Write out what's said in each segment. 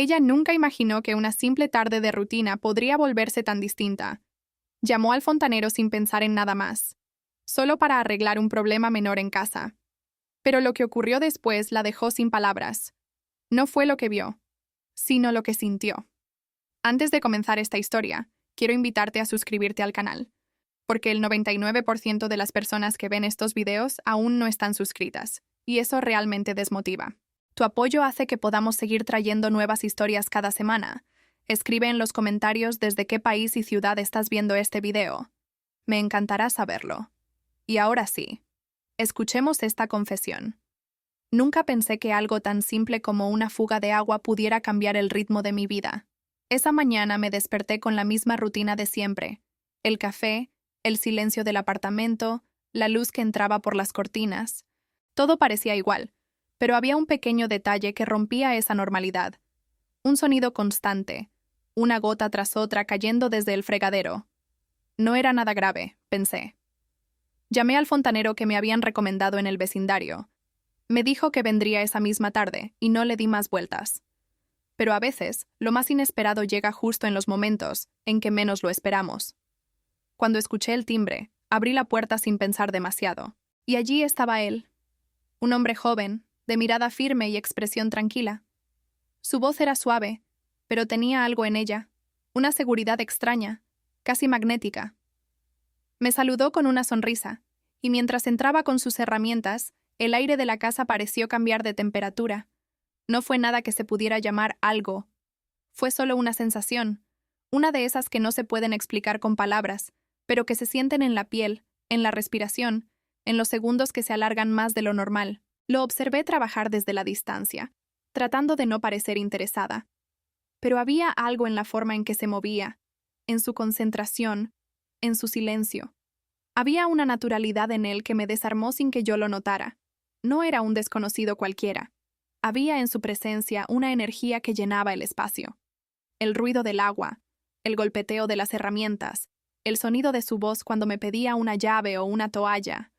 Ella nunca imaginó que una simple tarde de rutina podría volverse tan distinta. Llamó al fontanero sin pensar en nada más, solo para arreglar un problema menor en casa. Pero lo que ocurrió después la dejó sin palabras. No fue lo que vio, sino lo que sintió. Antes de comenzar esta historia, quiero invitarte a suscribirte al canal, porque el 99% de las personas que ven estos videos aún no están suscritas, y eso realmente desmotiva. Tu apoyo hace que podamos seguir trayendo nuevas historias cada semana. Escribe en los comentarios desde qué país y ciudad estás viendo este video. Me encantará saberlo. Y ahora sí, escuchemos esta confesión. Nunca pensé que algo tan simple como una fuga de agua pudiera cambiar el ritmo de mi vida. Esa mañana me desperté con la misma rutina de siempre. El café, el silencio del apartamento, la luz que entraba por las cortinas. Todo parecía igual, pero había un pequeño detalle que rompía esa normalidad. Un sonido constante, una gota tras otra cayendo desde el fregadero. No era nada grave, pensé. Llamé al fontanero que me habían recomendado en el vecindario. Me dijo que vendría esa misma tarde y no le di más vueltas. Pero a veces, lo más inesperado llega justo en los momentos en que menos lo esperamos. Cuando escuché el timbre, abrí la puerta sin pensar demasiado. Y allí estaba él. Un hombre joven, de mirada firme y expresión tranquila. Su voz era suave, pero tenía algo en ella, una seguridad extraña, casi magnética. Me saludó con una sonrisa, y mientras entraba con sus herramientas, el aire de la casa pareció cambiar de temperatura. No fue nada que se pudiera llamar algo. Fue solo una sensación, una de esas que no se pueden explicar con palabras, pero que se sienten en la piel, en la respiración, en los segundos que se alargan más de lo normal. Lo observé trabajar desde la distancia, tratando de no parecer interesada. Pero había algo en la forma en que se movía, en su concentración, en su silencio. Había una naturalidad en él que me desarmó sin que yo lo notara. No era un desconocido cualquiera. Había en su presencia una energía que llenaba el espacio. El ruido del agua, el golpeteo de las herramientas, el sonido de su voz cuando me pedía una llave o una toalla.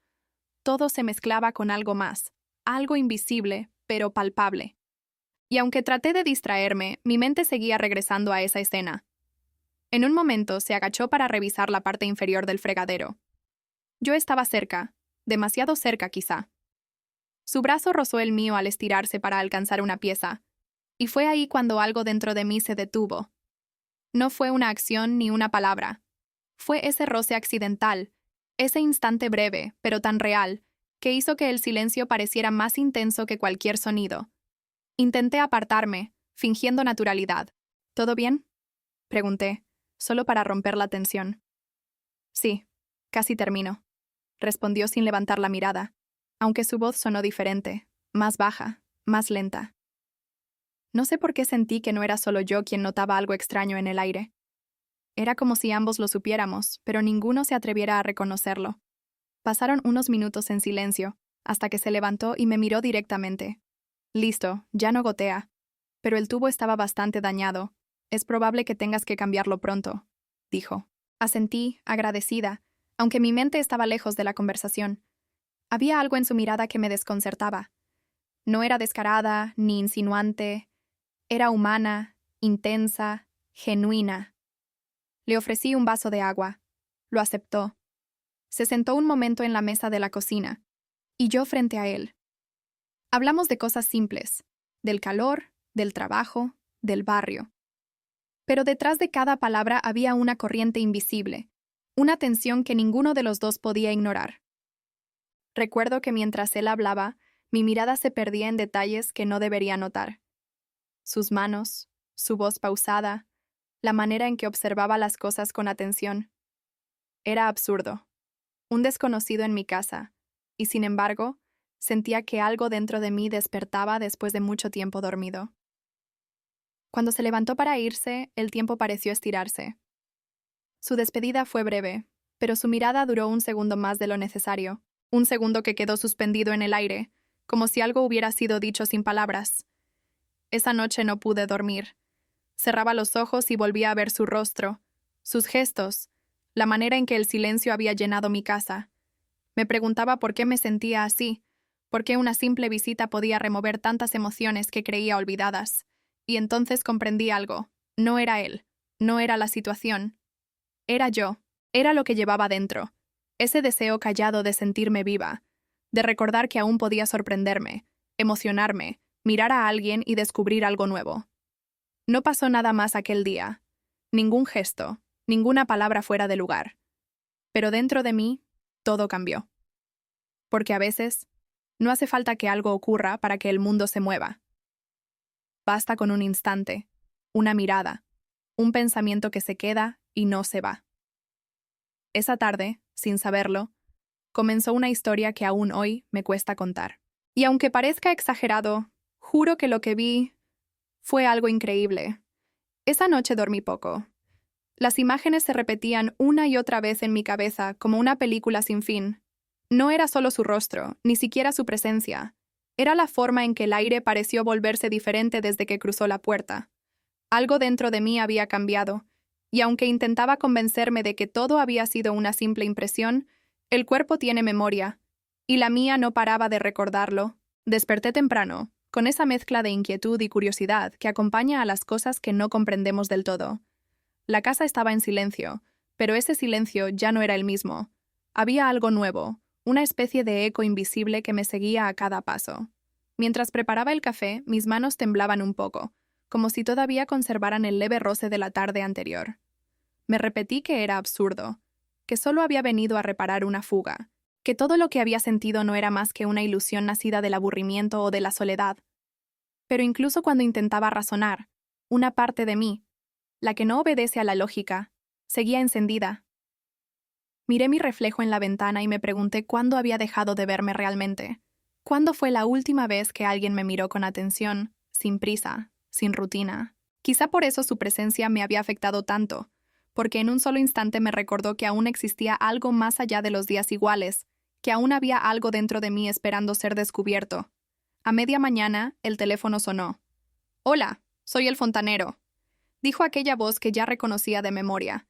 Todo se mezclaba con algo más, algo invisible, pero palpable. Y aunque traté de distraerme, mi mente seguía regresando a esa escena. En un momento se agachó para revisar la parte inferior del fregadero. Yo estaba cerca, demasiado cerca quizá. Su brazo rozó el mío al estirarse para alcanzar una pieza, y fue ahí cuando algo dentro de mí se detuvo. No fue una acción ni una palabra. Fue ese roce accidental, ese instante breve, pero tan real, que hizo que el silencio pareciera más intenso que cualquier sonido. Intenté apartarme, fingiendo naturalidad. ¿Todo bien?, pregunté, solo para romper la tensión. Sí, casi termino, respondió sin levantar la mirada, aunque su voz sonó diferente, más baja, más lenta. No sé por qué sentí que no era solo yo quien notaba algo extraño en el aire. Era como si ambos lo supiéramos, pero ninguno se atreviera a reconocerlo. Pasaron unos minutos en silencio, hasta que se levantó y me miró directamente. Listo, ya no gotea. Pero el tubo estaba bastante dañado. Es probable que tengas que cambiarlo pronto, dijo. Asentí, agradecida, aunque mi mente estaba lejos de la conversación. Había algo en su mirada que me desconcertaba. No era descarada, ni insinuante. Era humana, intensa, genuina. Le ofrecí un vaso de agua. Lo aceptó. Se sentó un momento en la mesa de la cocina, y yo frente a él. Hablamos de cosas simples, del calor, del trabajo, del barrio. Pero detrás de cada palabra había una corriente invisible, una tensión que ninguno de los dos podía ignorar. Recuerdo que mientras él hablaba, mi mirada se perdía en detalles que no debería notar. Sus manos, su voz pausada, la manera en que observaba las cosas con atención. Era absurdo. Un desconocido en mi casa, y sin embargo, sentía que algo dentro de mí despertaba después de mucho tiempo dormido. Cuando se levantó para irse, el tiempo pareció estirarse. Su despedida fue breve, pero su mirada duró un segundo más de lo necesario, un segundo que quedó suspendido en el aire, como si algo hubiera sido dicho sin palabras. Esa noche no pude dormir. Cerraba los ojos y volvía a ver su rostro, sus gestos, la manera en que el silencio había llenado mi casa. Me preguntaba por qué me sentía así, por qué una simple visita podía remover tantas emociones que creía olvidadas, Y entonces comprendí algo. No era él, no era la situación. Era yo, era lo que llevaba dentro. Ese deseo callado de sentirme viva, de recordar que aún podía sorprenderme, emocionarme, mirar a alguien y descubrir algo nuevo. No pasó nada más aquel día. Ningún gesto, ninguna palabra fuera de lugar. Pero dentro de mí, todo cambió. Porque a veces, no hace falta que algo ocurra para que el mundo se mueva. Basta con un instante, una mirada, un pensamiento que se queda y no se va. Esa tarde, sin saberlo, comenzó una historia que aún hoy me cuesta contar. Y aunque parezca exagerado, juro que lo que vi fue algo increíble. Esa noche dormí poco. Las imágenes se repetían una y otra vez en mi cabeza como una película sin fin. No era solo su rostro, ni siquiera su presencia. Era la forma en que el aire pareció volverse diferente desde que cruzó la puerta. Algo dentro de mí había cambiado, y aunque intentaba convencerme de que todo había sido una simple impresión, el cuerpo tiene memoria, y la mía no paraba de recordarlo. Desperté temprano, con esa mezcla de inquietud y curiosidad que acompaña a las cosas que no comprendemos del todo. La casa estaba en silencio, pero ese silencio ya no era el mismo. Había algo nuevo, una especie de eco invisible que me seguía a cada paso. Mientras preparaba el café, mis manos temblaban un poco, como si todavía conservaran el leve roce de la tarde anterior. Me repetí que era absurdo, que solo había venido a reparar una fuga, que todo lo que había sentido no era más que una ilusión nacida del aburrimiento o de la soledad. Pero incluso cuando intentaba razonar, una parte de mí, la que no obedece a la lógica, seguía encendida. Miré mi reflejo en la ventana y me pregunté cuándo había dejado de verme realmente. ¿Cuándo fue la última vez que alguien me miró con atención, sin prisa, sin rutina? Quizá por eso su presencia me había afectado tanto, porque en un solo instante me recordó que aún existía algo más allá de los días iguales, que aún había algo dentro de mí esperando ser descubierto. A media mañana, el teléfono sonó. «Hola, soy el fontanero», dijo aquella voz que ya reconocía de memoria.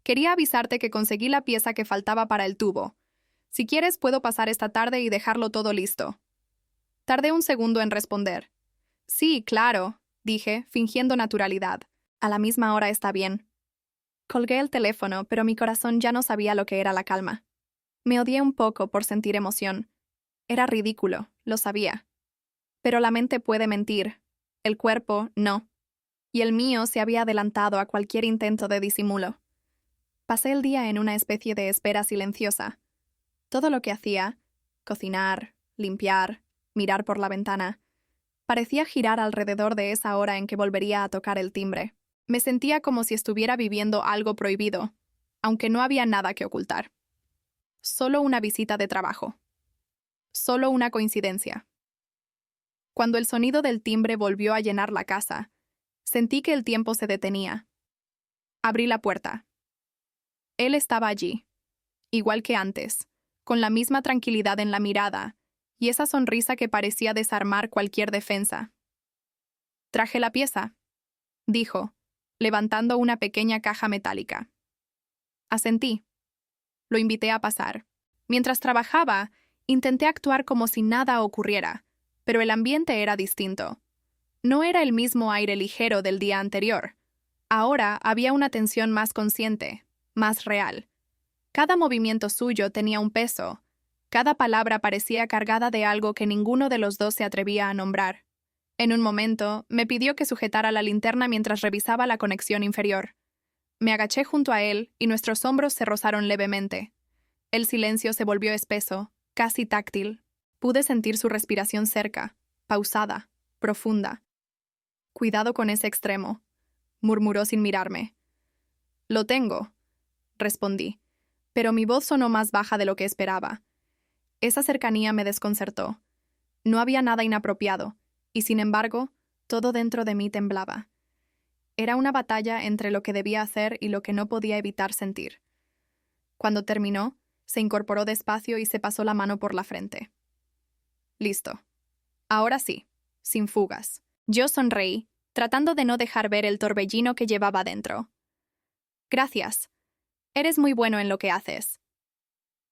«Quería avisarte que conseguí la pieza que faltaba para el tubo. Si quieres, puedo pasar esta tarde y dejarlo todo listo». Tardé un segundo en responder. «Sí, claro», dije, fingiendo naturalidad. «A la misma hora está bien». Colgué el teléfono, pero mi corazón ya no sabía lo que era la calma. Me odié un poco por sentir emoción. Era ridículo, lo sabía. Pero la mente puede mentir. El cuerpo, no. Y el mío se había adelantado a cualquier intento de disimulo. Pasé el día en una especie de espera silenciosa. Todo lo que hacía, cocinar, limpiar, mirar por la ventana, parecía girar alrededor de esa hora en que volvería a tocar el timbre. Me sentía como si estuviera viviendo algo prohibido, aunque no había nada que ocultar. Solo una visita de trabajo. Solo una coincidencia. Cuando el sonido del timbre volvió a llenar la casa, sentí que el tiempo se detenía. Abrí la puerta. Él estaba allí, igual que antes, con la misma tranquilidad en la mirada y esa sonrisa que parecía desarmar cualquier defensa. «Traje la pieza», dijo, levantando una pequeña caja metálica. Asentí. Lo invité a pasar. Mientras trabajaba, intenté actuar como si nada ocurriera, pero el ambiente era distinto. No era el mismo aire ligero del día anterior. Ahora había una tensión más consciente, más real. Cada movimiento suyo tenía un peso. Cada palabra parecía cargada de algo que ninguno de los dos se atrevía a nombrar. En un momento, me pidió que sujetara la linterna mientras revisaba la conexión inferior. Me agaché junto a él y nuestros hombros se rozaron levemente. El silencio se volvió espeso, casi táctil. Pude sentir su respiración cerca, pausada, profunda. «Cuidado con ese extremo», murmuró sin mirarme. «Lo tengo», respondí, pero mi voz sonó más baja de lo que esperaba. Esa cercanía me desconcertó. No había nada inapropiado, y sin embargo, todo dentro de mí temblaba. Era una batalla entre lo que debía hacer y lo que no podía evitar sentir. Cuando terminó, se incorporó despacio y se pasó la mano por la frente. «Listo. Ahora sí, sin fugas». Yo sonreí, tratando de no dejar ver el torbellino que llevaba dentro. «Gracias. Eres muy bueno en lo que haces».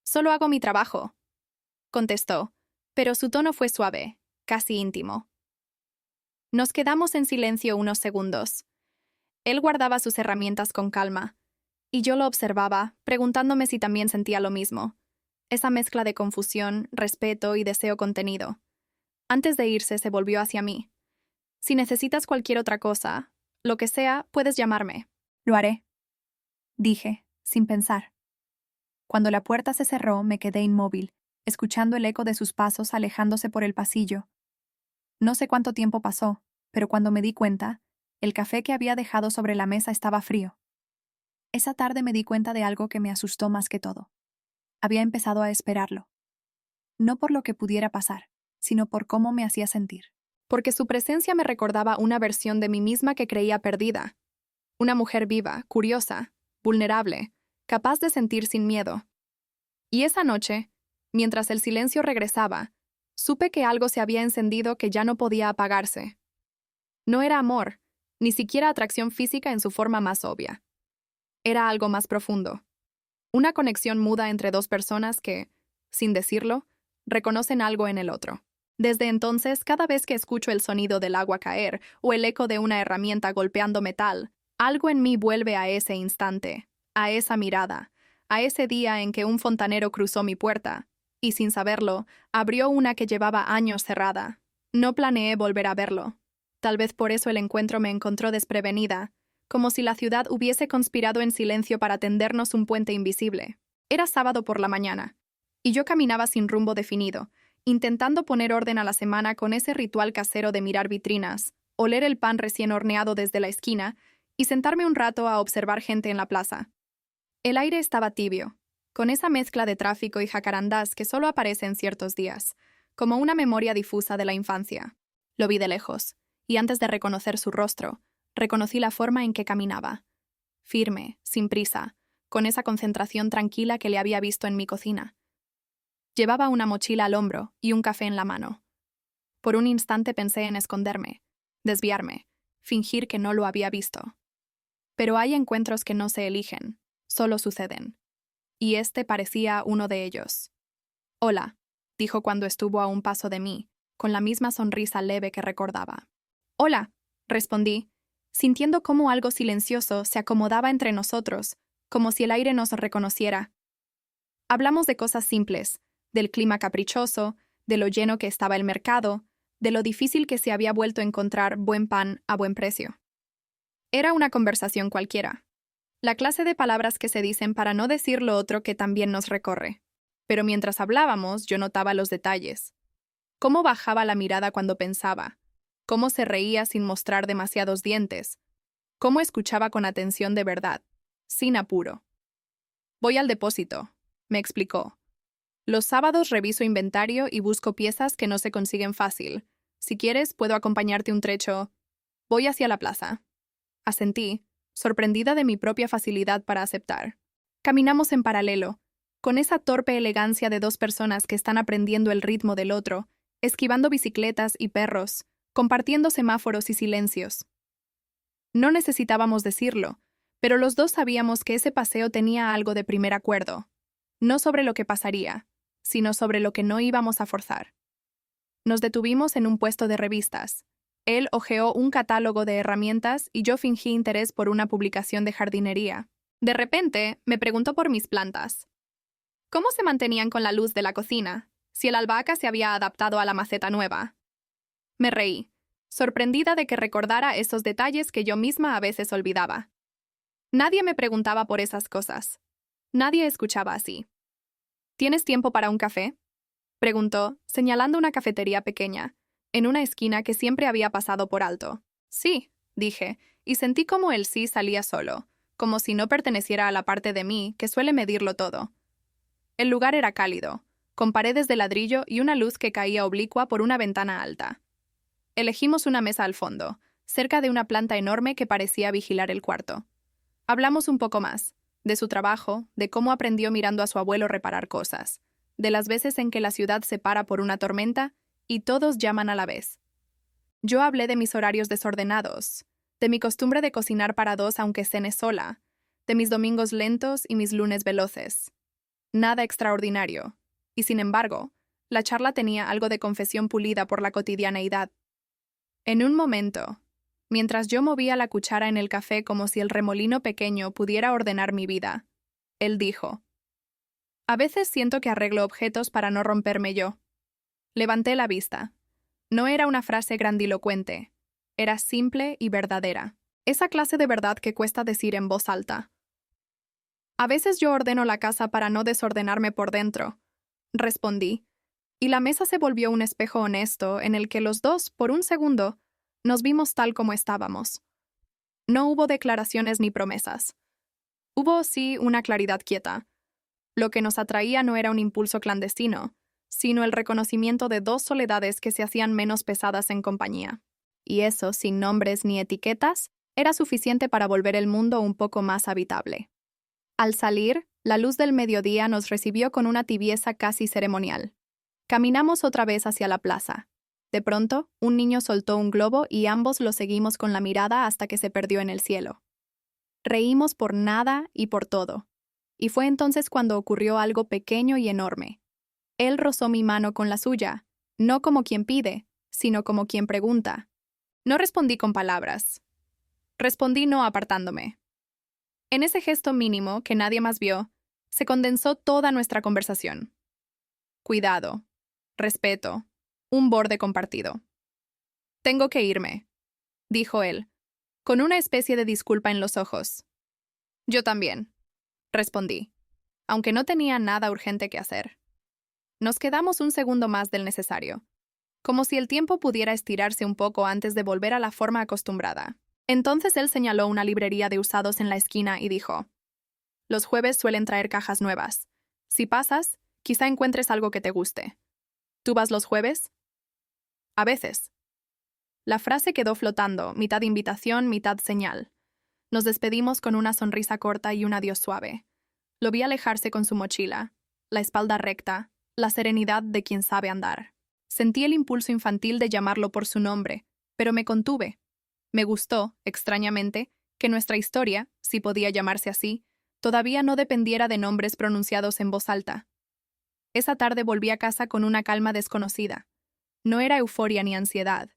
«Solo hago mi trabajo», contestó, pero su tono fue suave, casi íntimo. Nos quedamos en silencio unos segundos. Él guardaba sus herramientas con calma, y yo lo observaba, preguntándome si también sentía lo mismo. Esa mezcla de confusión, respeto y deseo contenido. Antes de irse, se volvió hacia mí. Si necesitas cualquier otra cosa, lo que sea, puedes llamarme. Lo haré, dije, sin pensar. Cuando la puerta se cerró, me quedé inmóvil, escuchando el eco de sus pasos alejándose por el pasillo. No sé cuánto tiempo pasó, pero cuando me di cuenta, el café que había dejado sobre la mesa estaba frío. Esa tarde me di cuenta de algo que me asustó más que todo. Había empezado a esperarlo. No por lo que pudiera pasar, sino por cómo me hacía sentir. Porque su presencia me recordaba una versión de mí misma que creía perdida. Una mujer viva, curiosa, vulnerable, capaz de sentir sin miedo. Y esa noche, mientras el silencio regresaba, supe que algo se había encendido que ya no podía apagarse. No era amor, ni siquiera atracción física en su forma más obvia. Era algo más profundo. Una conexión muda entre dos personas que, sin decirlo, reconocen algo en el otro. Desde entonces, cada vez que escucho el sonido del agua caer o el eco de una herramienta golpeando metal, algo en mí vuelve a ese instante, a esa mirada, a ese día en que un fontanero cruzó mi puerta, y sin saberlo, abrió una que llevaba años cerrada. No planeé volver a verlo. Tal vez por eso el encuentro me encontró desprevenida, como si la ciudad hubiese conspirado en silencio para tendernos un puente invisible. Era sábado por la mañana, y yo caminaba sin rumbo definido, intentando poner orden a la semana con ese ritual casero de mirar vitrinas, oler el pan recién horneado desde la esquina y sentarme un rato a observar gente en la plaza. El aire estaba tibio, con esa mezcla de tráfico y jacarandás que solo aparece en ciertos días, como una memoria difusa de la infancia. Lo vi de lejos, y antes de reconocer su rostro, reconocí la forma en que caminaba. Firme, sin prisa, con esa concentración tranquila que le había visto en mi cocina. Llevaba una mochila al hombro y un café en la mano. Por un instante pensé en esconderme, desviarme, fingir que no lo había visto. Pero hay encuentros que no se eligen, solo suceden. Y este parecía uno de ellos. «Hola», dijo cuando estuvo a un paso de mí, con la misma sonrisa leve que recordaba. «Hola», respondí, sintiendo cómo algo silencioso se acomodaba entre nosotros, como si el aire nos reconociera. Hablamos de cosas simples, del clima caprichoso, de lo lleno que estaba el mercado, de lo difícil que se había vuelto a encontrar buen pan a buen precio. Era una conversación cualquiera. La clase de palabras que se dicen para no decir lo otro que también nos recorre. Pero mientras hablábamos, yo notaba los detalles. Cómo bajaba la mirada cuando pensaba, cómo se reía sin mostrar demasiados dientes, cómo escuchaba con atención de verdad, sin apuro. «Voy al depósito», me explicó. «Los sábados reviso inventario y busco piezas que no se consiguen fácil. Si quieres, puedo acompañarte un trecho. Voy hacia la plaza». Asentí, sorprendida de mi propia facilidad para aceptar. Caminamos en paralelo, con esa torpe elegancia de dos personas que están aprendiendo el ritmo del otro, esquivando bicicletas y perros, compartiendo semáforos y silencios. No necesitábamos decirlo, pero los dos sabíamos que ese paseo tenía algo de primer acuerdo, no sobre lo que pasaría, sino sobre lo que no íbamos a forzar. Nos detuvimos en un puesto de revistas. Él hojeó un catálogo de herramientas y yo fingí interés por una publicación de jardinería. De repente, me preguntó por mis plantas. ¿Cómo se mantenían con la luz de la cocina, si el albahaca se había adaptado a la maceta nueva? Me reí, sorprendida de que recordara esos detalles que yo misma a veces olvidaba. Nadie me preguntaba por esas cosas. Nadie escuchaba así. ¿Tienes tiempo para un café?, preguntó, señalando una cafetería pequeña, en una esquina que siempre había pasado por alto. «Sí», dije, y sentí como el sí salía solo, como si no perteneciera a la parte de mí que suele medirlo todo. El lugar era cálido, con paredes de ladrillo y una luz que caía oblicua por una ventana alta. Elegimos una mesa al fondo, cerca de una planta enorme que parecía vigilar el cuarto. Hablamos un poco más, de su trabajo, de cómo aprendió mirando a su abuelo reparar cosas, de las veces en que la ciudad se para por una tormenta y todos llaman a la vez. Yo hablé de mis horarios desordenados, de mi costumbre de cocinar para dos aunque cene sola, de mis domingos lentos y mis lunes veloces. Nada extraordinario, y sin embargo, la charla tenía algo de confesión pulida por la cotidianeidad. En un momento, mientras yo movía la cuchara en el café como si el remolino pequeño pudiera ordenar mi vida, él dijo: «A veces siento que arreglo objetos para no romperme yo». Levanté la vista. No era una frase grandilocuente. Era simple y verdadera. Esa clase de verdad que cuesta decir en voz alta. «A veces yo ordeno la casa para no desordenarme por dentro», respondí, y la mesa se volvió un espejo honesto en el que los dos, por un segundo, nos vimos tal como estábamos. No hubo declaraciones ni promesas. Hubo, sí, una claridad quieta. Lo que nos atraía no era un impulso clandestino, sino el reconocimiento de dos soledades que se hacían menos pesadas en compañía. Y eso, sin nombres ni etiquetas, era suficiente para volver el mundo un poco más habitable. Al salir, la luz del mediodía nos recibió con una tibieza casi ceremonial. Caminamos otra vez hacia la plaza. De pronto, un niño soltó un globo y ambos lo seguimos con la mirada hasta que se perdió en el cielo. Reímos por nada y por todo. Y fue entonces cuando ocurrió algo pequeño y enorme. Él rozó mi mano con la suya, no como quien pide, sino como quien pregunta. No respondí con palabras. Respondí no apartándome. En ese gesto mínimo, que nadie más vio, se condensó toda nuestra conversación. Cuidado, respeto, un borde compartido. «Tengo que irme», dijo él, con una especie de disculpa en los ojos. «Yo también», respondí, aunque no tenía nada urgente que hacer. Nos quedamos un segundo más del necesario, como si el tiempo pudiera estirarse un poco antes de volver a la forma acostumbrada. Entonces él señaló una librería de usados en la esquina y dijo: «Los jueves suelen traer cajas nuevas. Si pasas, quizá encuentres algo que te guste. ¿Tú vas los jueves?» «A veces». La frase quedó flotando, mitad invitación, mitad señal. Nos despedimos con una sonrisa corta y un adiós suave. Lo vi alejarse con su mochila, la espalda recta, la serenidad de quien sabe andar. Sentí el impulso infantil de llamarlo por su nombre, pero me contuve. Me gustó, extrañamente, que nuestra historia, si podía llamarse así, todavía no dependiera de nombres pronunciados en voz alta. Esa tarde volví a casa con una calma desconocida. No era euforia ni ansiedad.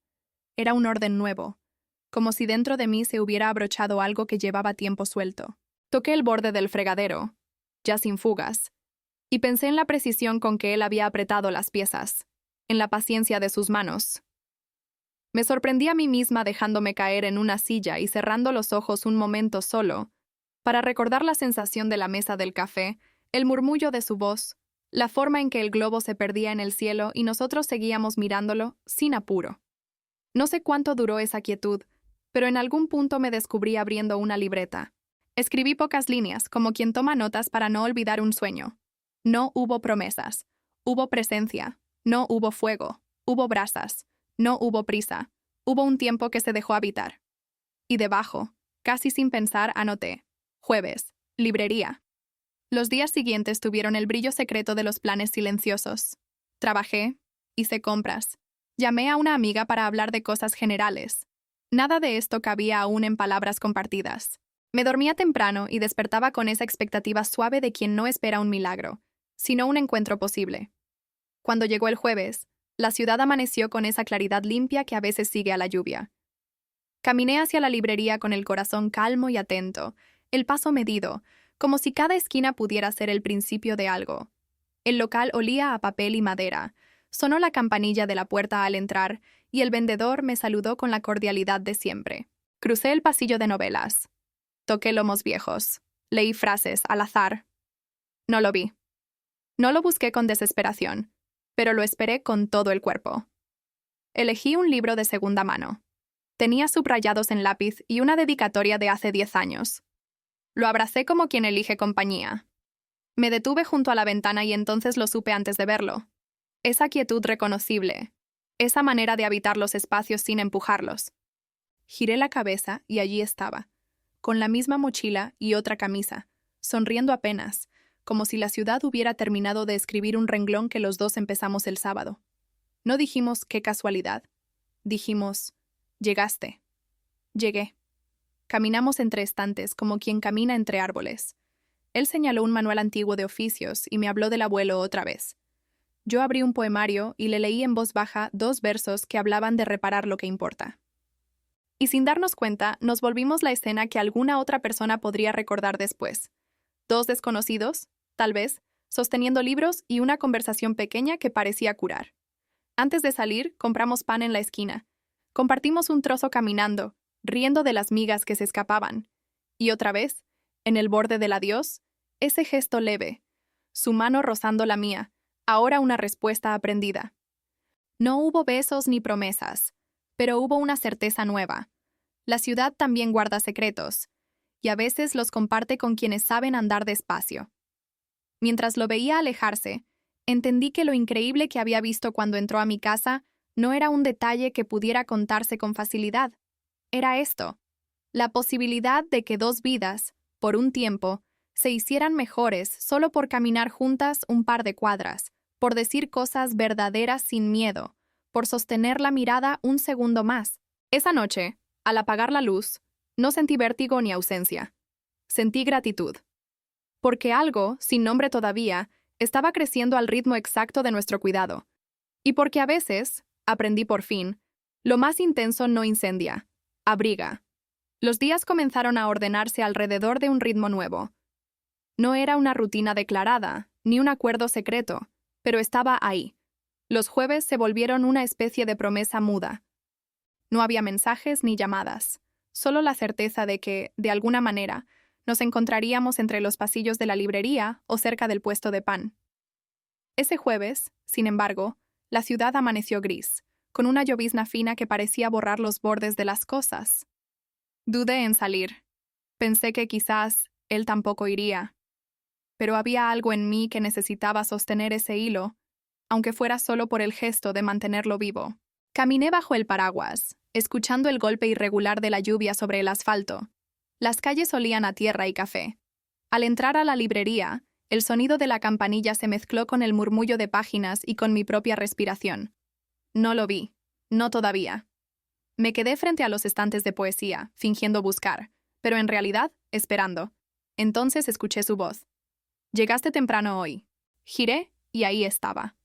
Era un orden nuevo, como si dentro de mí se hubiera abrochado algo que llevaba tiempo suelto. Toqué el borde del fregadero, ya sin fugas, y pensé en la precisión con que él había apretado las piezas, en la paciencia de sus manos. Me sorprendí a mí misma dejándome caer en una silla y cerrando los ojos un momento solo, para recordar la sensación de la mesa del café, el murmullo de su voz, la forma en que el globo se perdía en el cielo y nosotros seguíamos mirándolo, sin apuro. No sé cuánto duró esa quietud, pero en algún punto me descubrí abriendo una libreta. Escribí pocas líneas, como quien toma notas para no olvidar un sueño. No hubo promesas. Hubo presencia. No hubo fuego. Hubo brasas. No hubo prisa. Hubo un tiempo que se dejó habitar. Y debajo, casi sin pensar, anoté: jueves, librería. Los días siguientes tuvieron el brillo secreto de los planes silenciosos. Trabajé, hice compras. Llamé a una amiga para hablar de cosas generales. Nada de esto cabía aún en palabras compartidas. Me dormía temprano y despertaba con esa expectativa suave de quien no espera un milagro, sino un encuentro posible. Cuando llegó el jueves, la ciudad amaneció con esa claridad limpia que a veces sigue a la lluvia. Caminé hacia la librería con el corazón calmo y atento, el paso medido, como si cada esquina pudiera ser el principio de algo. El local olía a papel y madera. Sonó la campanilla de la puerta al entrar y el vendedor me saludó con la cordialidad de siempre. Crucé el pasillo de novelas. Toqué lomos viejos. Leí frases al azar. No lo vi. No lo busqué con desesperación, pero lo esperé con todo el cuerpo. Elegí un libro de segunda mano. Tenía subrayados en lápiz y una dedicatoria de hace 10 años. Lo abracé como quien elige compañía. Me detuve junto a la ventana y entonces lo supe antes de verlo. Esa quietud reconocible, esa manera de habitar los espacios sin empujarlos. Giré la cabeza y allí estaba, con la misma mochila y otra camisa, sonriendo apenas, como si la ciudad hubiera terminado de escribir un renglón que los dos empezamos el sábado. No dijimos qué casualidad. Dijimos: llegaste. Llegué. Caminamos entre estantes como quien camina entre árboles. Él señaló un manual antiguo de oficios y me habló del abuelo otra vez. Yo abrí un poemario y le leí en voz baja 2 versos que hablaban de reparar lo que importa. Y sin darnos cuenta, nos volvimos la escena que alguna otra persona podría recordar después. 2 desconocidos, tal vez, sosteniendo libros y una conversación pequeña que parecía curar. Antes de salir, compramos pan en la esquina. Compartimos un trozo caminando, riendo de las migas que se escapaban. Y otra vez, en el borde del adiós, ese gesto leve, su mano rozando la mía, ahora una respuesta aprendida. No hubo besos ni promesas, pero hubo una certeza nueva. La ciudad también guarda secretos, y a veces los comparte con quienes saben andar despacio. Mientras lo veía alejarse, entendí que lo increíble que había visto cuando entró a mi casa no era un detalle que pudiera contarse con facilidad. Era esto, la posibilidad de que 2 vidas, por un tiempo, se hicieran mejores solo por caminar juntas un par de cuadras, por decir cosas verdaderas sin miedo, por sostener la mirada un segundo más. Esa noche, al apagar la luz, no sentí vértigo ni ausencia. Sentí gratitud. Porque algo, sin nombre todavía, estaba creciendo al ritmo exacto de nuestro cuidado. Y porque a veces, aprendí por fin, lo más intenso no incendia, abriga. Los días comenzaron a ordenarse alrededor de un ritmo nuevo. No era una rutina declarada, ni un acuerdo secreto, pero estaba ahí. Los jueves se volvieron una especie de promesa muda. No había mensajes ni llamadas, solo la certeza de que, de alguna manera, nos encontraríamos entre los pasillos de la librería o cerca del puesto de pan. Ese jueves, sin embargo, la ciudad amaneció gris, con una llovizna fina que parecía borrar los bordes de las cosas. Dudé en salir. Pensé que quizás él tampoco iría. Pero había algo en mí que necesitaba sostener ese hilo, aunque fuera solo por el gesto de mantenerlo vivo. Caminé bajo el paraguas, escuchando el golpe irregular de la lluvia sobre el asfalto. Las calles olían a tierra y café. Al entrar a la librería, el sonido de la campanilla se mezcló con el murmullo de páginas y con mi propia respiración. No lo vi, no todavía. Me quedé frente a los estantes de poesía, fingiendo buscar, pero en realidad, esperando. Entonces escuché su voz. «Llegaste temprano hoy». Giré y ahí estaba.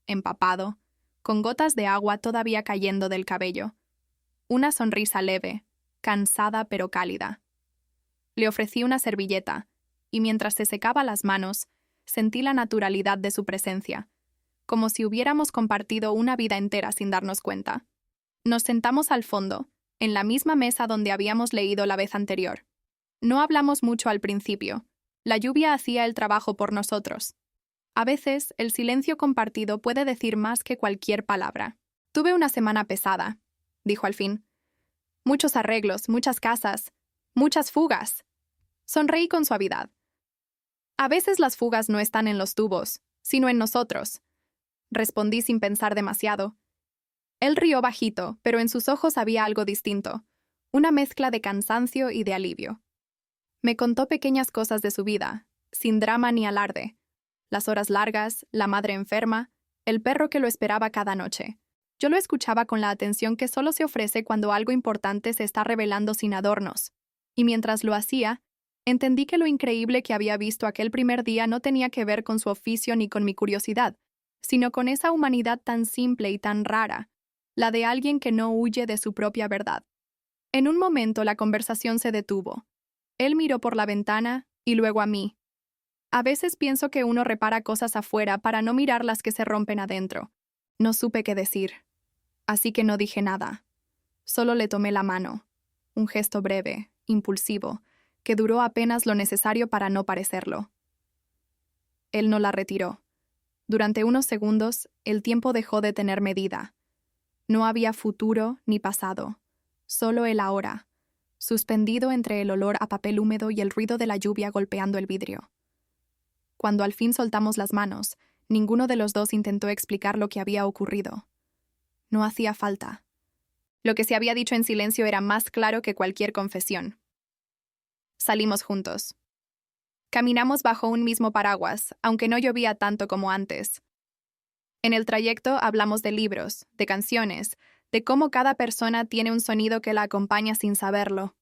Empapado, con gotas de agua todavía cayendo del cabello. Una sonrisa leve, cansada pero cálida. Le ofrecí una servilleta, y mientras se secaba las manos, sentí la naturalidad de su presencia, como si hubiéramos compartido una vida entera sin darnos cuenta. Nos sentamos al fondo, en la misma mesa donde habíamos leído la vez anterior. No hablamos mucho al principio. La lluvia hacía el trabajo por nosotros. A veces, el silencio compartido puede decir más que cualquier palabra. «Tuve una semana pesada», dijo al fin. «Muchos arreglos, muchas casas, muchas fugas». Sonreí con suavidad. «A veces las fugas no están en los tubos, sino en nosotros», respondí sin pensar demasiado. Él rió bajito, pero en sus ojos había algo distinto, una mezcla de cansancio y de alivio. Me contó pequeñas cosas de su vida, sin drama ni alarde. Las horas largas, la madre enferma, el perro que lo esperaba cada noche. Yo lo escuchaba con la atención que solo se ofrece cuando algo importante se está revelando sin adornos. Y mientras lo hacía, entendí que lo increíble que había visto aquel primer día no tenía que ver con su oficio ni con mi curiosidad, sino con esa humanidad tan simple y tan rara, la de alguien que no huye de su propia verdad. En un momento la conversación se detuvo. Él miró por la ventana y luego a mí. A veces pienso que uno repara cosas afuera para no mirar las que se rompen adentro. No supe qué decir, así que no dije nada. Solo le tomé la mano, un gesto breve, impulsivo, que duró apenas lo necesario para no parecerlo. Él no la retiró. Durante unos segundos, el tiempo dejó de tener medida. No había futuro ni pasado, solo el ahora, suspendido entre el olor a papel húmedo y el ruido de la lluvia golpeando el vidrio. Cuando al fin soltamos las manos, ninguno de los dos intentó explicar lo que había ocurrido. No hacía falta. Lo que se había dicho en silencio era más claro que cualquier confesión. Salimos juntos. Caminamos bajo un mismo paraguas, aunque no llovía tanto como antes. En el trayecto hablamos de libros, de canciones, de cómo cada persona tiene un sonido que la acompaña sin saberlo.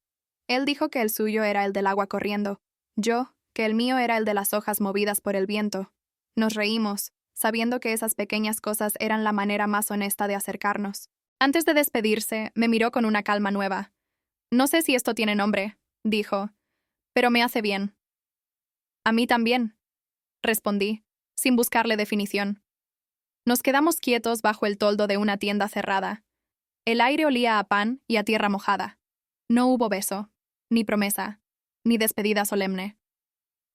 Él dijo que el suyo era el del agua corriendo. Yo, que el mío era el de las hojas movidas por el viento. Nos reímos, sabiendo que esas pequeñas cosas eran la manera más honesta de acercarnos. Antes de despedirse, me miró con una calma nueva. «No sé si esto tiene nombre», dijo, «pero me hace bien». «A mí también», respondí, sin buscarle definición. Nos quedamos quietos bajo el toldo de una tienda cerrada. El aire olía a pan y a tierra mojada. No hubo beso, ni promesa, ni despedida solemne.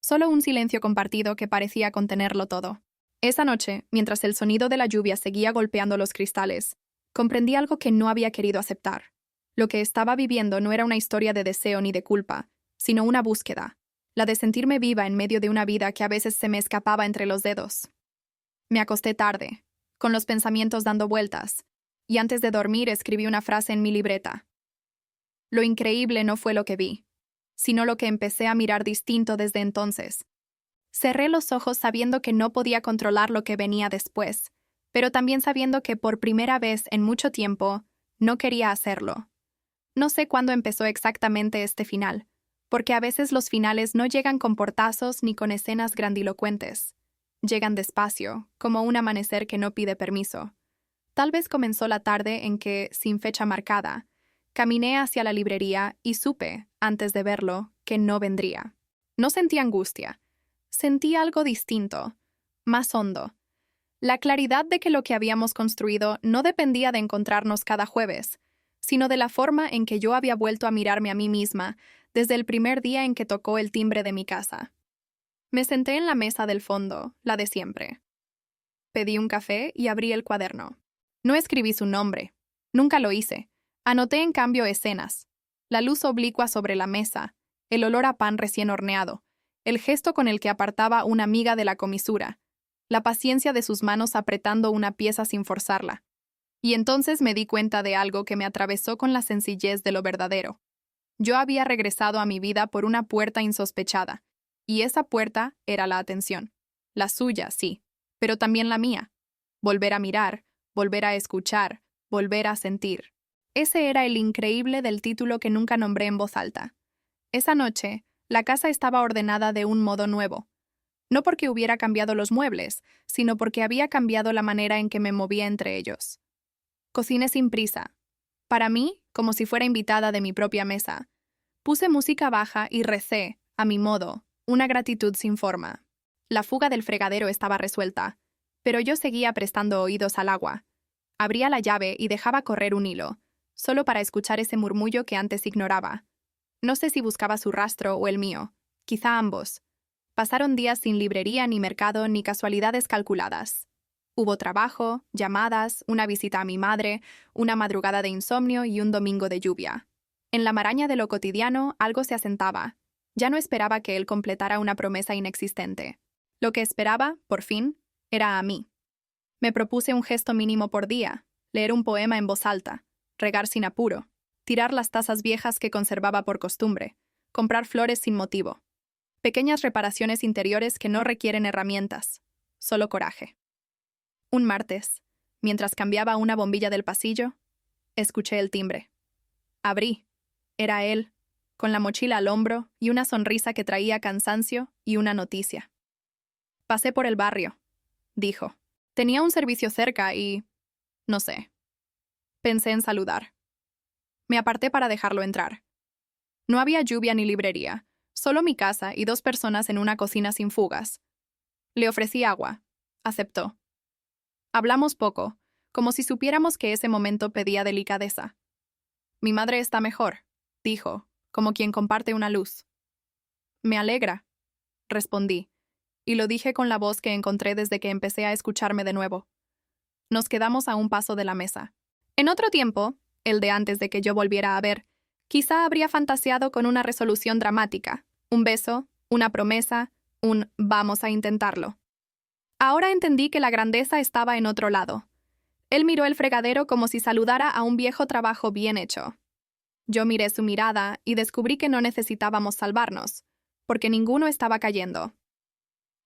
Solo un silencio compartido que parecía contenerlo todo. Esa noche, mientras el sonido de la lluvia seguía golpeando los cristales, comprendí algo que no había querido aceptar. Lo que estaba viviendo no era una historia de deseo ni de culpa, sino una búsqueda, la de sentirme viva en medio de una vida que a veces se me escapaba entre los dedos. Me acosté tarde, con los pensamientos dando vueltas, y antes de dormir escribí una frase en mi libreta. Lo increíble no fue lo que vi, sino lo que empecé a mirar distinto desde entonces. Cerré los ojos sabiendo que no podía controlar lo que venía después, pero también sabiendo que por primera vez en mucho tiempo no quería hacerlo. No sé cuándo empezó exactamente este final, porque a veces los finales no llegan con portazos ni con escenas grandilocuentes. Llegan despacio, como un amanecer que no pide permiso. Tal vez comenzó la tarde en que, sin fecha marcada, caminé hacia la librería y supe, antes de verlo, que no vendría. No sentí angustia. Sentí algo distinto, más hondo. La claridad de que lo que habíamos construido no dependía de encontrarnos cada jueves, sino de la forma en que yo había vuelto a mirarme a mí misma desde el primer día en que tocó el timbre de mi casa. Me senté en la mesa del fondo, la de siempre. Pedí un café y abrí el cuaderno. No escribí su nombre. Nunca lo hice. Anoté en cambio escenas. La luz oblicua sobre la mesa, el olor a pan recién horneado, el gesto con el que apartaba una miga de la comisura, la paciencia de sus manos apretando una pieza sin forzarla. Y entonces me di cuenta de algo que me atravesó con la sencillez de lo verdadero. Yo había regresado a mi vida por una puerta insospechada, y esa puerta era la atención. La suya, sí, pero también la mía. Volver a mirar, volver a escuchar, volver a sentir. Ese era el increíble del título que nunca nombré en voz alta. Esa noche, la casa estaba ordenada de un modo nuevo. No porque hubiera cambiado los muebles, sino porque había cambiado la manera en que me movía entre ellos. Cociné sin prisa. Para mí, como si fuera invitada de mi propia mesa. Puse música baja y recé, a mi modo, una gratitud sin forma. La fuga del fregadero estaba resuelta, pero yo seguía prestando oídos al agua. Abría la llave y dejaba correr un hilo, solo para escuchar ese murmullo que antes ignoraba. No sé si buscaba su rastro o el mío, quizá ambos. Pasaron días sin librería, ni mercado, ni casualidades calculadas. Hubo trabajo, llamadas, una visita a mi madre, una madrugada de insomnio y un domingo de lluvia. En la maraña de lo cotidiano, algo se asentaba. Ya no esperaba que él completara una promesa inexistente. Lo que esperaba, por fin, era a mí. Me propuse un gesto mínimo por día, leer un poema en voz alta, regar sin apuro, tirar las tazas viejas que conservaba por costumbre, comprar flores sin motivo. Pequeñas reparaciones interiores que no requieren herramientas, solo coraje. Un martes, mientras cambiaba una bombilla del pasillo, escuché el timbre. Abrí. Era él, con la mochila al hombro y una sonrisa que traía cansancio y una noticia. «Pasé por el barrio», dijo. «Tenía un servicio cerca y... no sé». Pensé en saludar. Me aparté para dejarlo entrar. No había lluvia ni librería, solo mi casa y dos personas en una cocina sin fugas. Le ofrecí agua. Aceptó. Hablamos poco, como si supiéramos que ese momento pedía delicadeza. «Mi madre está mejor», dijo, como quien comparte una luz. «Me alegra», respondí, y lo dije con la voz que encontré desde que empecé a escucharme de nuevo. Nos quedamos a un paso de la mesa. En otro tiempo, el de antes de que yo volviera a ver, quizá habría fantaseado con una resolución dramática, un beso, una promesa, un «vamos a intentarlo». Ahora entendí que la grandeza estaba en otro lado. Él miró el fregadero como si saludara a un viejo trabajo bien hecho. Yo miré su mirada y descubrí que no necesitábamos salvarnos, porque ninguno estaba cayendo.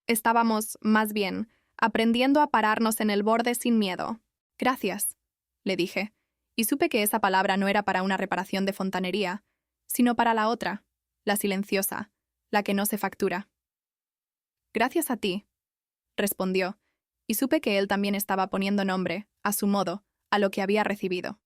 Estábamos, más bien, aprendiendo a pararnos en el borde sin miedo. «Gracias», le dije, y supe que esa palabra no era para una reparación de fontanería, sino para la otra, la silenciosa, la que no se factura. «Gracias a ti», respondió, y supe que él también estaba poniendo nombre, a su modo, a lo que había recibido.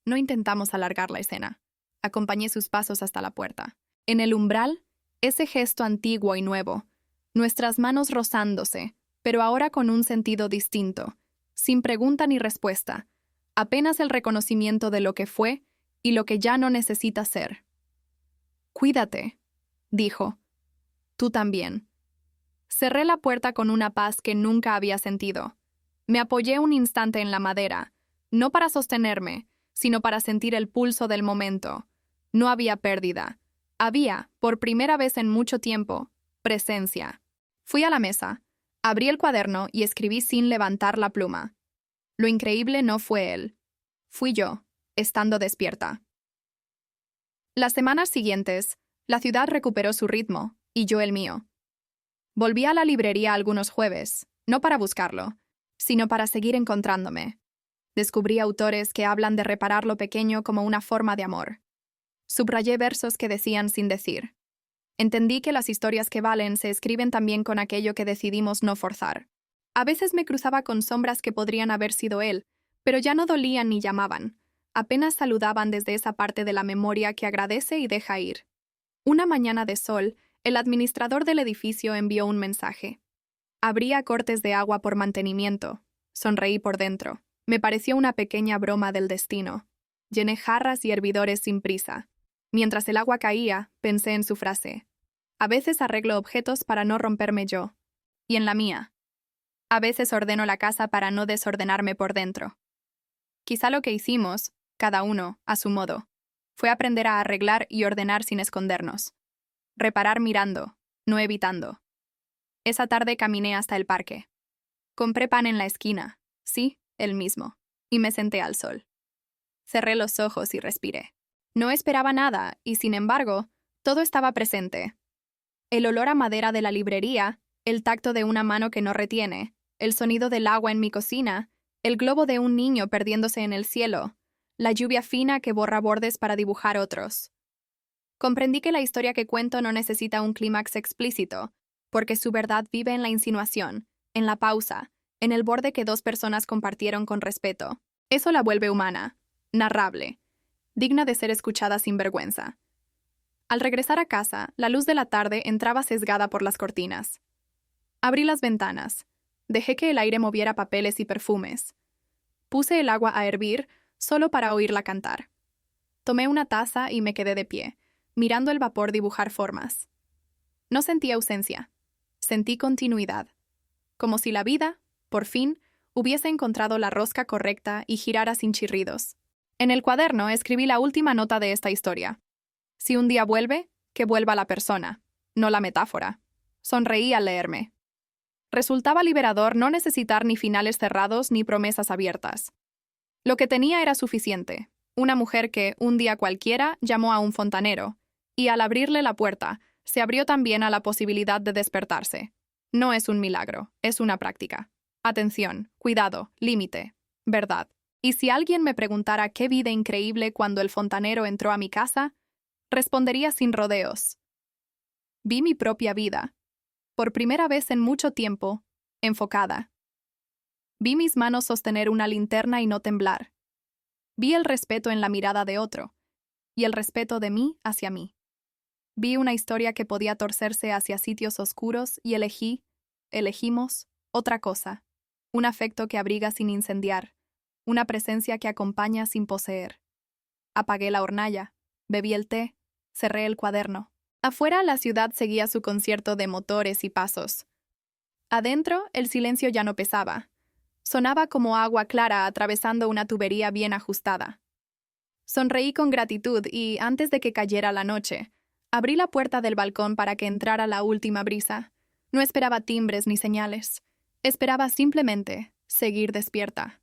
No intentamos alargar la escena. Acompañé sus pasos hasta la puerta. En el umbral, ese gesto antiguo y nuevo, nuestras manos rozándose, pero ahora con un sentido distinto, sin pregunta ni respuesta, apenas el reconocimiento de lo que fue y lo que ya no necesita ser. «Cuídate», dijo. «Tú también». Cerré la puerta con una paz que nunca había sentido. Me apoyé un instante en la madera, no para sostenerme, sino para sentir el pulso del momento. No había pérdida. Había, por primera vez en mucho tiempo, presencia. Fui a la mesa, abrí el cuaderno y escribí sin levantar la pluma. Lo increíble no fue él. Fui yo, estando despierta. Las semanas siguientes, la ciudad recuperó su ritmo, y yo el mío. Volví a la librería algunos jueves, no para buscarlo, sino para seguir encontrándome. Descubrí autores que hablan de reparar lo pequeño como una forma de amor. Subrayé versos que decían sin decir. Entendí que las historias que valen se escriben también con aquello que decidimos no forzar. A veces me cruzaba con sombras que podrían haber sido él, pero ya no dolían ni llamaban. Apenas saludaban desde esa parte de la memoria que agradece y deja ir. Una mañana de sol, el administrador del edificio envió un mensaje. Habría cortes de agua por mantenimiento. Sonreí por dentro. Me pareció una pequeña broma del destino. Llené jarras y hervidores sin prisa. Mientras el agua caía, pensé en su frase. A veces arreglo objetos para no romperme yo. Y en la mía. A veces ordeno la casa para no desordenarme por dentro. Quizá lo que hicimos, cada uno, a su modo, fue aprender a arreglar y ordenar sin escondernos. Reparar mirando, no evitando. Esa tarde caminé hasta el parque. Compré pan en la esquina, sí, el mismo, y me senté al sol. Cerré los ojos y respiré. No esperaba nada, y sin embargo, todo estaba presente. El olor a madera de la librería, el tacto de una mano que no retiene, el sonido del agua en mi cocina, el globo de un niño perdiéndose en el cielo, la lluvia fina que borra bordes para dibujar otros. Comprendí que la historia que cuento no necesita un clímax explícito, porque su verdad vive en la insinuación, en la pausa, en el borde que dos personas compartieron con respeto. Eso la vuelve humana, narrable, digna de ser escuchada sin vergüenza. Al regresar a casa, la luz de la tarde entraba sesgada por las cortinas. Abrí las ventanas. Dejé que el aire moviera papeles y perfumes. Puse el agua a hervir solo para oírla cantar. Tomé una taza y me quedé de pie, mirando el vapor dibujar formas. No sentí ausencia. Sentí continuidad. Como si la vida, por fin, hubiese encontrado la rosca correcta y girara sin chirridos. En el cuaderno escribí la última nota de esta historia. Si un día vuelve, que vuelva la persona, no la metáfora. Sonreí al leerme. Resultaba liberador no necesitar ni finales cerrados ni promesas abiertas. Lo que tenía era suficiente. Una mujer que, un día cualquiera, llamó a un fontanero, y al abrirle la puerta, se abrió también a la posibilidad de despertarse. No es un milagro, es una práctica. Atención, cuidado, límite, verdad. Y si alguien me preguntara qué vida increíble cuando el fontanero entró a mi casa, respondería sin rodeos. Vi mi propia vida, por primera vez en mucho tiempo, enfocada. Vi mis manos sostener una linterna y no temblar. Vi el respeto en la mirada de otro, y el respeto de mí hacia mí. Vi una historia que podía torcerse hacia sitios oscuros y elegimos, otra cosa. Un afecto que abriga sin incendiar, una presencia que acompaña sin poseer. Apagué la hornalla, bebí el té, cerré el cuaderno. Afuera la ciudad seguía su concierto de motores y pasos. Adentro el silencio ya no pesaba. Sonaba como agua clara atravesando una tubería bien ajustada. Sonreí con gratitud y, antes de que cayera la noche, abrí la puerta del balcón para que entrara la última brisa. No esperaba timbres ni señales. Esperaba simplemente seguir despierta.